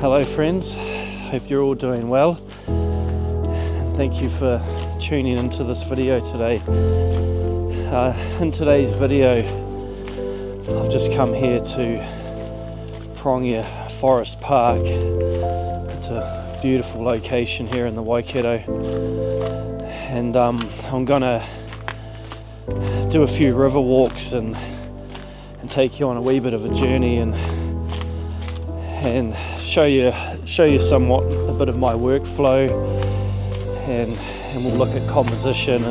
Hello friends, hope you're all doing well, and thank you for tuning into this video today. In today's video I've just come here to Pirongia Forest Park. It's a beautiful location here in the Waikato, and I'm gonna do a few river walks and take you on a wee bit of a journey and show you somewhat a bit of my workflow, and we'll look at composition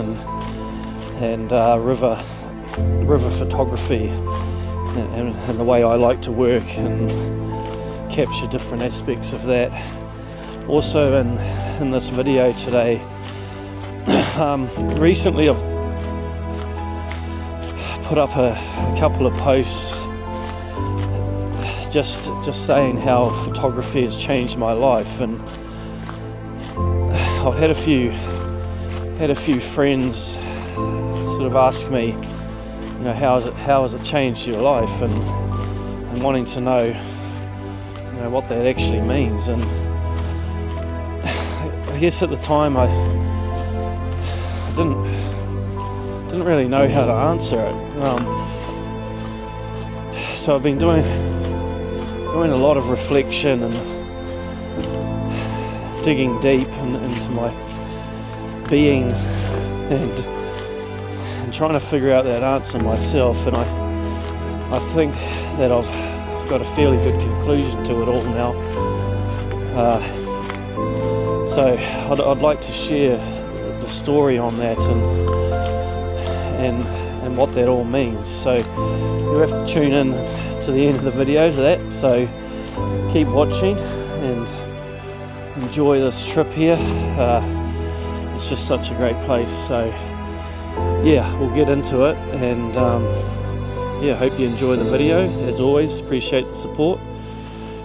and river photography and the way I like to work and capture different aspects of that. Also in this video today, recently I've put up a couple of posts just saying how photography has changed my life, and I've had a few friends sort of ask me, how has it changed your life, and wanting to know, what that actually means. And I guess at the time I didn't really know how to answer it. So I've been doing a lot of reflection and digging deep into my being and trying to figure out that answer myself, and I think that I've got a fairly good conclusion to it all now. So I'd like to share the story on that and what that all means. So you have to tune in to the end of the video to that, so keep watching and enjoy this trip here. It's just such a great place, so yeah, we'll get into it, and hope you enjoy the video. As always, appreciate the support,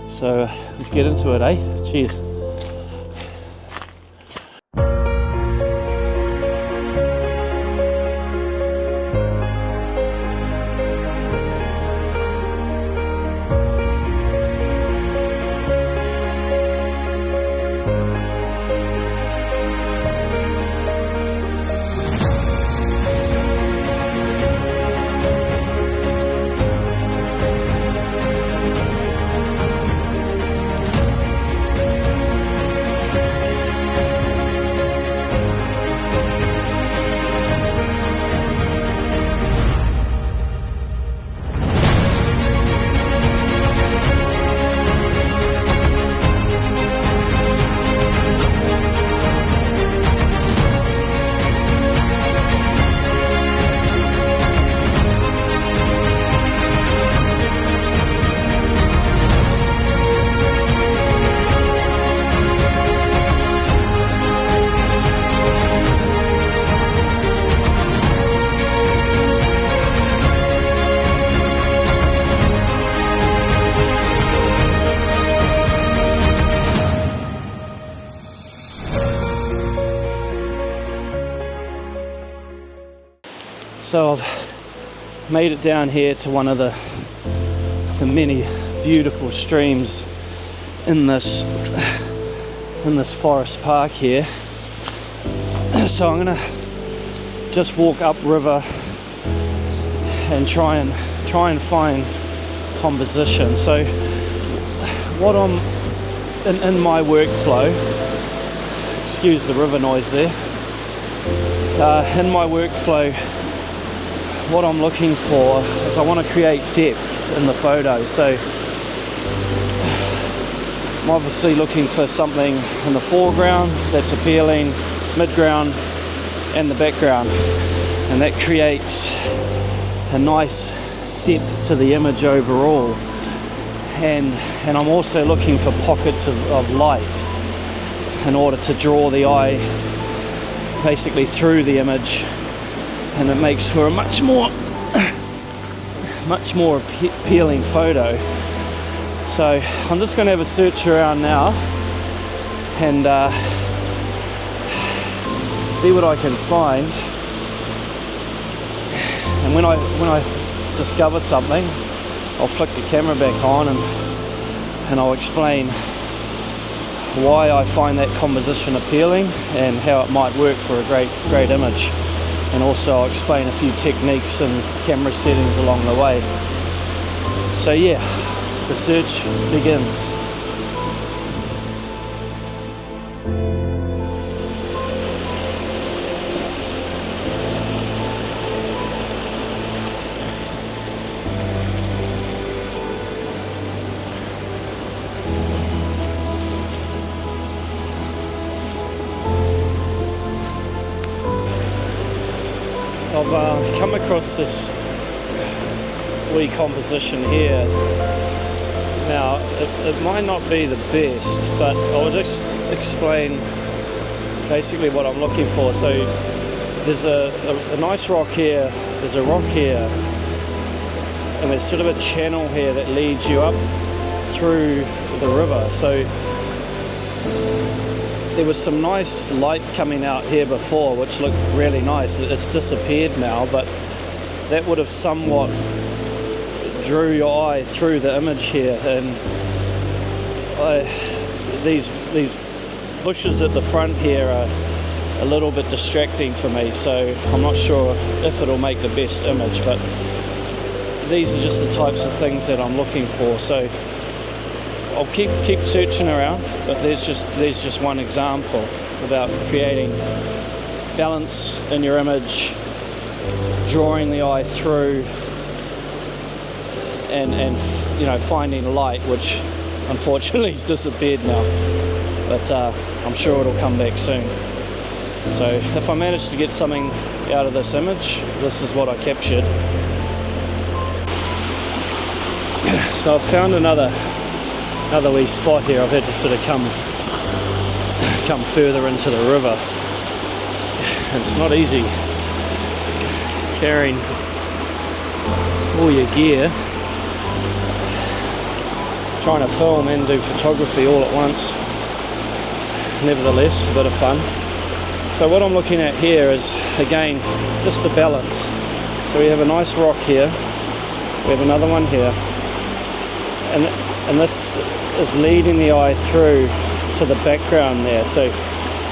so let's get into it, Cheers. So I've made it down here to one of the many beautiful streams in this forest park here. So I'm gonna just walk upriver and try and find composition. So what I'm in my workflow, excuse the river noise there, in my workflow, what I'm looking for is I want to create depth in the photo. So I'm obviously looking for something in the foreground that's appealing, midground and the background, and that creates a nice depth to the image overall. And I'm also looking for pockets of light in order to draw the eye basically through the image, and it makes for a much more appealing photo. So I'm just going to have a search around now and see what I can find, and when I discover something, I'll flick the camera back on and I'll explain why I find that composition appealing and how it might work for a great image. And also I'll explain a few techniques and camera settings along the way. So yeah, the search begins. I've come across this wee composition here. Now, it might not be the best, but I'll just explain basically what I'm looking for. So there's a nice rock here, there's a rock here, and there's sort of a channel here that leads you up through the river. So there was some nice light coming out here before, which looked really nice. It's disappeared now, but that would have somewhat drew your eye through the image here. And these bushes at the front here are a little bit distracting for me, so I'm not sure if it'll make the best image, but these are just the types of things that I'm looking for. So I'll keep searching around, but there's just one example about creating balance in your image, drawing the eye through, and you know, finding light, which unfortunately has disappeared now, but I'm sure it'll come back soon. So if I manage to get something out of this image, this is what I captured. So I've found another wee spot here. I've had to sort of come further into the river, and it's not easy carrying all your gear, trying to film and do photography all at once. Nevertheless, a bit of fun. So what I'm looking at here is, again, just the balance. So we have a nice rock here, we have another one here, and this is leading the eye through to the background there. So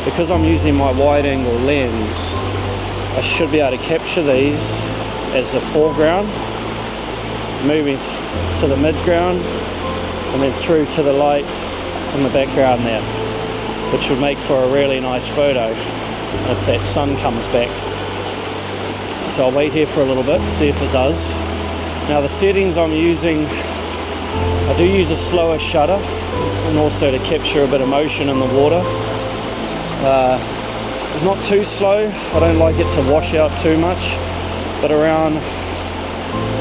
because I'm using my wide angle lens, I should be able to capture these as the foreground, moving to the midground, and then through to the light in the background there, which would make for a really nice photo if that sun comes back. So I'll wait here for a little bit, see if it does. Now the settings I'm using, I do use a slower shutter, and also to capture a bit of motion in the water. Not too slow, I don't like it to wash out too much, but around,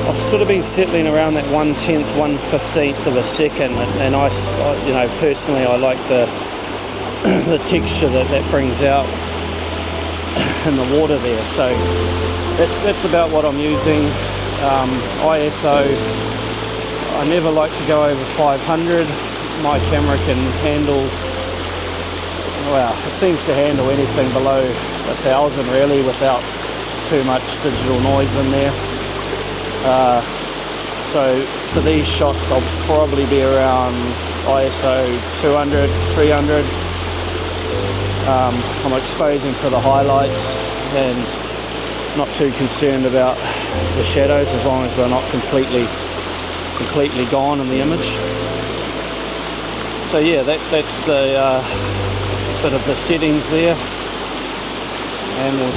I've sort of been settling around that 1/10, 1/15 of a second, and I you know, personally I like the texture that brings out in the water there. So that's about what I'm using. ISO, I never like to go over 500. My camera can handle, well, it seems to handle anything below 1000 really, without too much digital noise in there. So for these shots I'll probably be around ISO 200, 300. I'm exposing for the highlights and not too concerned about the shadows, as long as they're not completely gone in the image. So yeah, that's the bit of the settings there, and we'll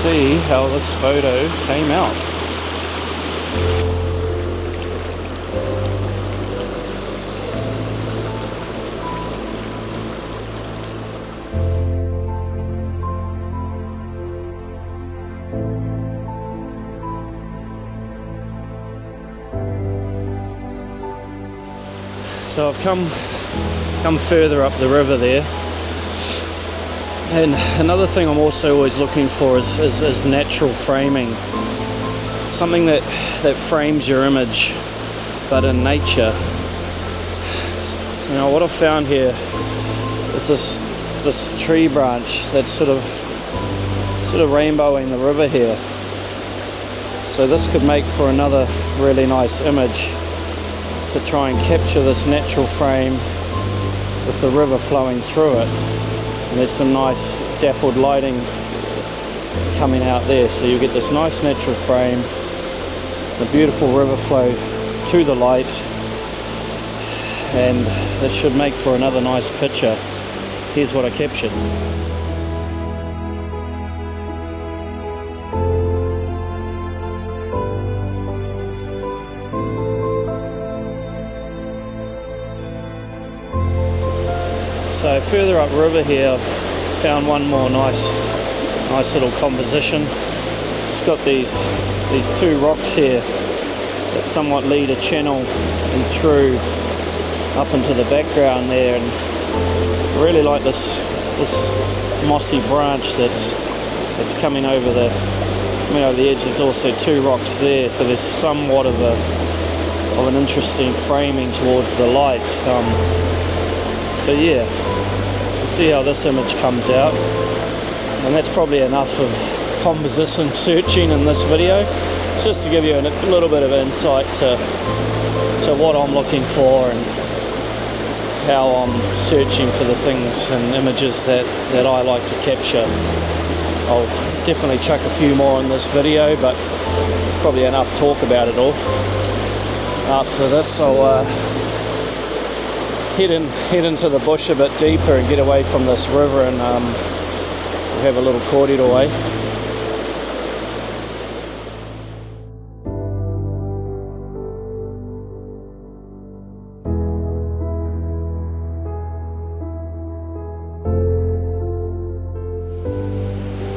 see how this photo came out. So I've come further up the river there, and another thing I'm also always looking for is natural framing, something that frames your image but in nature. So now what I've found here is this tree branch that's sort of rainbowing the river here. So this could make for another really nice image, to try and capture this natural frame with the river flowing through it, and there's some nice dappled lighting coming out there, so you get this nice natural frame, the beautiful river flow to the light, and this should make for another nice picture. Here's what I captured. So further upriver here, I've found one more nice little composition. It's got these two rocks here that somewhat lead a channel and through up into the background there, and I really like this mossy branch that's coming over the edge. There's also two rocks there, so there's somewhat of an interesting framing towards the light. So yeah, we'll see how this image comes out, and that's probably enough of composition searching in this video, just to give you a little bit of insight to what I'm looking for and how I'm searching for the things and images that I like to capture. I'll definitely chuck a few more in this video, but it's probably enough talk about it all. After this, I'll head into the bush a bit deeper and get away from this river, and we'll have a little corridor away.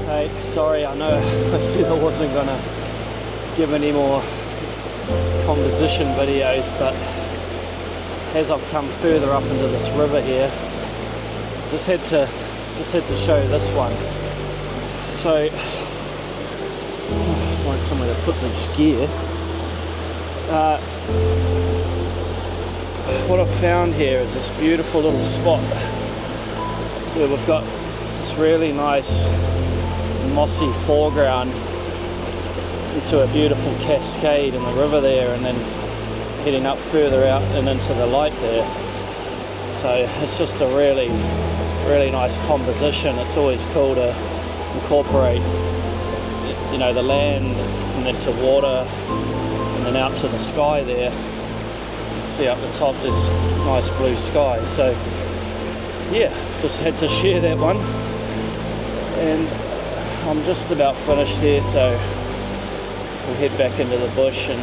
Hey, sorry, I know I said I wasn't gonna give any more composition videos, but as I've come further up into this river here, just had to show this one. So find somewhere to put this gear. What I've found here is this beautiful little spot where we've got this really nice mossy foreground into a beautiful cascade in the river there, and then heading up further out and into the light there. So it's just a really nice composition. It's always cool to incorporate, the land and then to water and then out to the sky there. See up the top there's nice blue sky. So yeah, just had to share that one, and I'm just about finished here, so we'll head back into the bush and,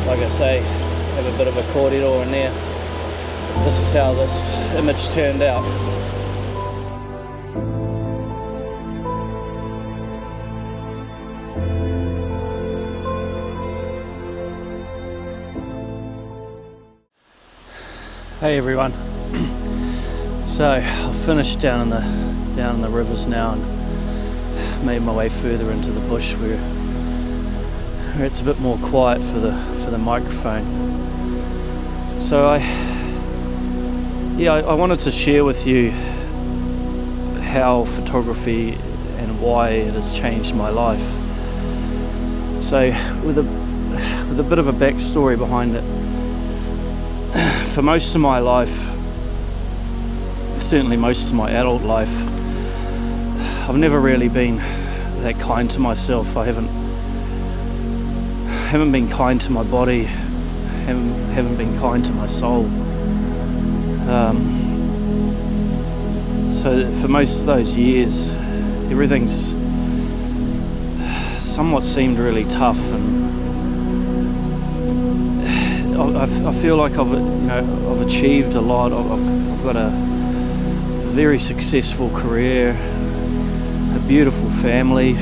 like I say, have a bit of a corridor in there. This is how this image turned out. Hey everyone. So I've finished down in the rivers now and made my way further into the bush where it's a bit more quiet for the microphone. So I wanted to share with you how photography and why it has changed my life. So with a bit of a backstory behind it, for most of my life, certainly most of my adult life, I've never really been that kind to myself. I haven't been kind to my body, haven't been kind to my soul. So for most of those years, everything's somewhat seemed really tough, and I feel like I've achieved a lot. I've got a very successful career, a beautiful family,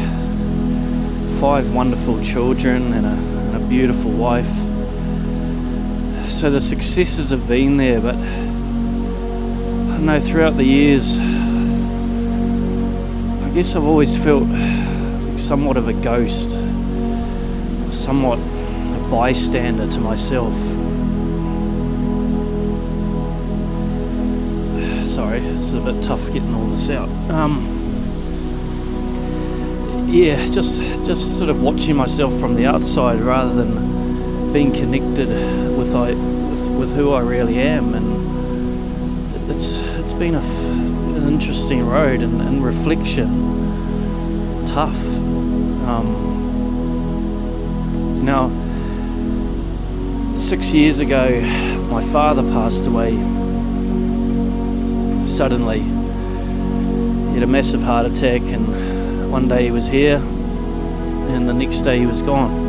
5 wonderful children, and a beautiful wife. So the successes have been there, but I don't know, throughout the years, I guess I've always felt like somewhat of a ghost, somewhat a bystander to myself. Sorry, it's a bit tough getting all this out. Yeah, just sort of watching myself from the outside rather than being connected with who I really am, and it's been an interesting road, and reflection, tough. Now, 6 years ago, my father passed away suddenly. He had a massive heart attack, and one day he was here, and the next day he was gone.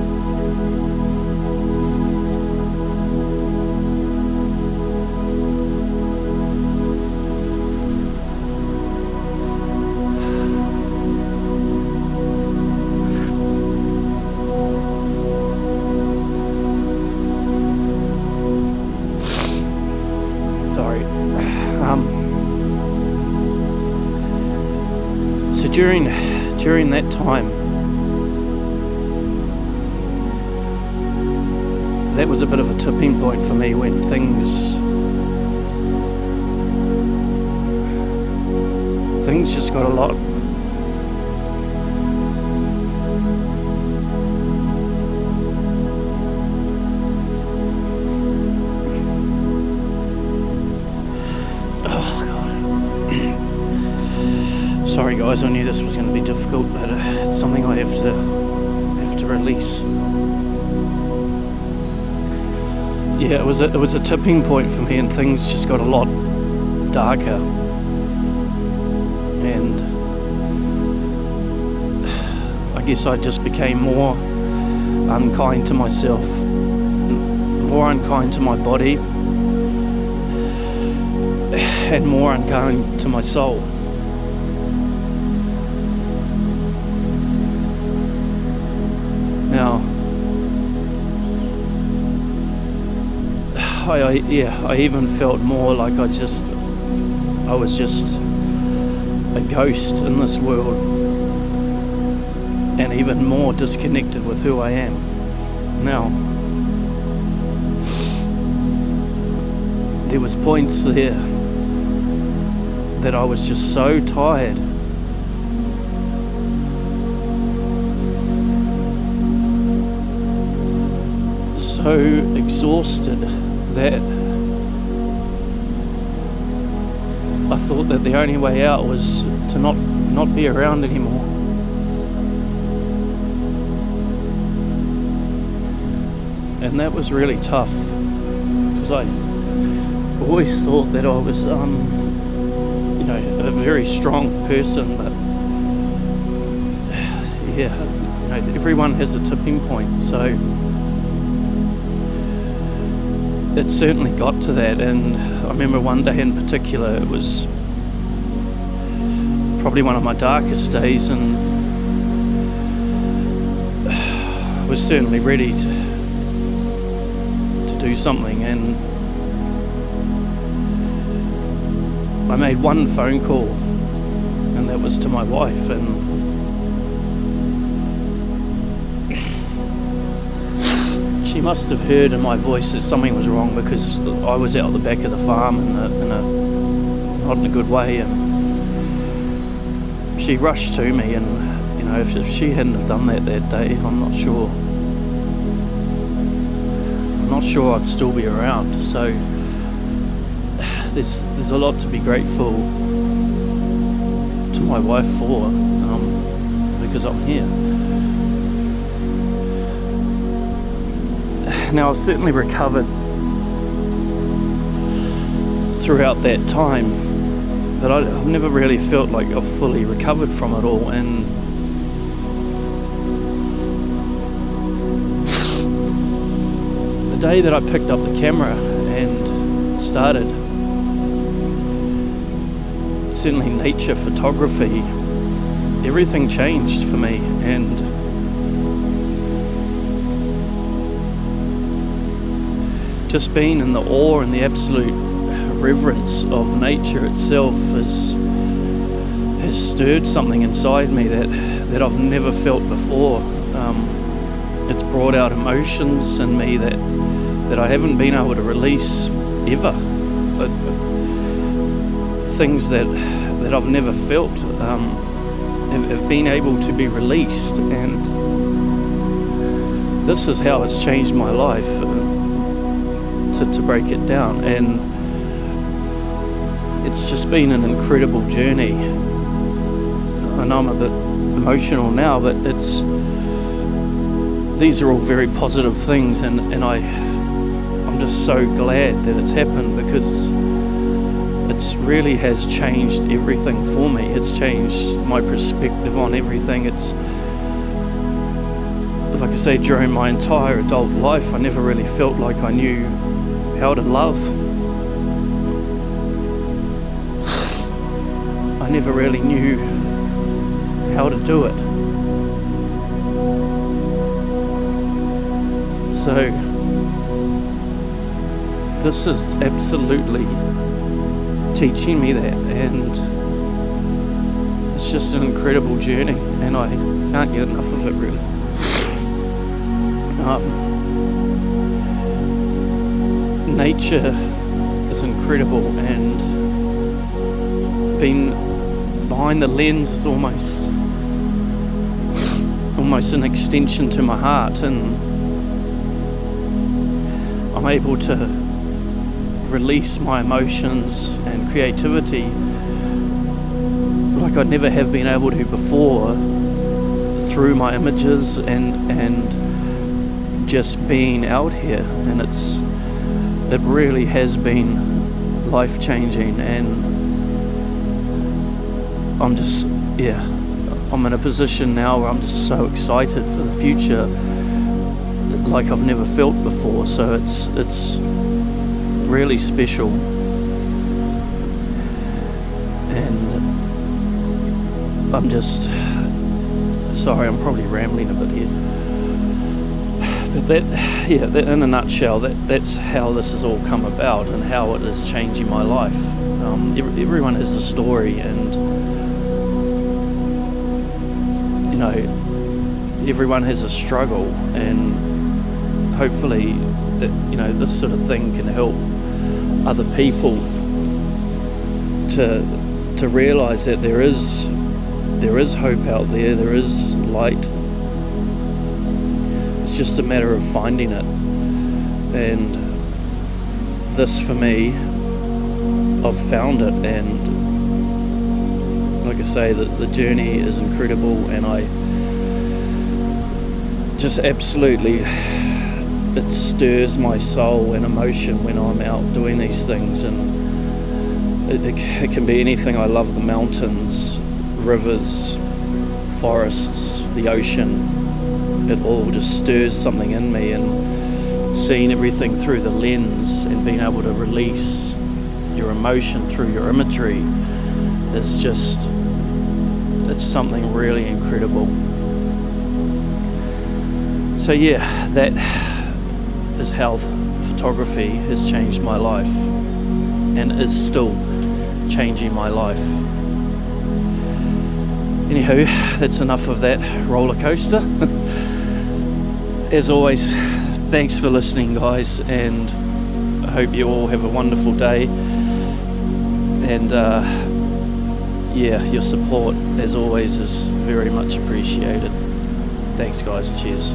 Sorry. So during that time, that was a bit of a tipping point for me when things just got a lot Sorry guys, I knew this was going to be difficult, but it's something I have to release. Yeah, it was a tipping point for me, and things just got a lot darker. And I guess I just became more unkind to myself, more unkind to my body, and more unkind to my soul. Now, I even felt more like I was just a ghost in this world, and even more disconnected with who I am. Now, there was points there that I was just so tired, so exhausted, that I thought that the only way out was to not be around anymore. And that was really tough, because I always thought that I was a very strong person, but yeah, everyone has a tipping point, so it certainly got to that. And I remember one day in particular, it was probably one of my darkest days, and I was certainly ready to do something, and I made one phone call, and that was to my wife, and she must have heard in my voice that something was wrong, because I was out the back of the farm not in a good way, and she rushed to me, and if she hadn't have done that day, I'm not sure I'd still be around. So there's a lot to be grateful to my wife for, because I'm here. Now, I've certainly recovered throughout that time, but I've never really felt like I've fully recovered from it all. And the day that I picked up the camera and started, certainly nature photography, everything changed for me. And just being in the awe and the absolute reverence of nature itself has stirred something inside me that I've never felt before. It's brought out emotions in me that I haven't been able to release ever. Things that I've never felt have been able to be released, and this is how it's changed my life. To break it down, and it's just been an incredible journey. I know I'm a bit emotional now, but these are all very positive things, and I'm just so glad that it's happened, because it's really has changed everything for me. It's changed my perspective on everything. It's like I say, during my entire adult life, I never really felt like I knew how to love. I never really knew how to do it. So this is absolutely teaching me that, and it's just an incredible journey, and I can't get enough of it, really. Nature is incredible, and being behind the lens is almost an extension to my heart, and I'm able to release my emotions and creativity like I never have been able to before, through my images and just being out here. And it really has been life-changing, and I'm in a position now where I'm just so excited for the future like I've never felt before. So it's really special, and I'm just sorry, I'm probably rambling a bit here, but that in a nutshell, that's how this has all come about and how it is changing my life. Everyone has a story, and everyone has a struggle, and hopefully that this sort of thing can help other people to realize that there is hope out there. There is light. It's just a matter of finding it. And this, for me, I've found it, and like I say, the journey is incredible, and I just absolutely, it stirs my soul and emotion when I'm out doing these things. And it can be anything. I love the mountains, rivers, forests, the ocean. It all just stirs something in me, and seeing everything through the lens and being able to release your emotion through your imagery is just, it's something really incredible. So yeah, that is how photography has changed my life, and is still changing my life. Anywho, that's enough of that roller coaster. As always, thanks for listening, guys, and I hope you all have a wonderful day. And your support, as always, is very much appreciated. Thanks, guys. Cheers.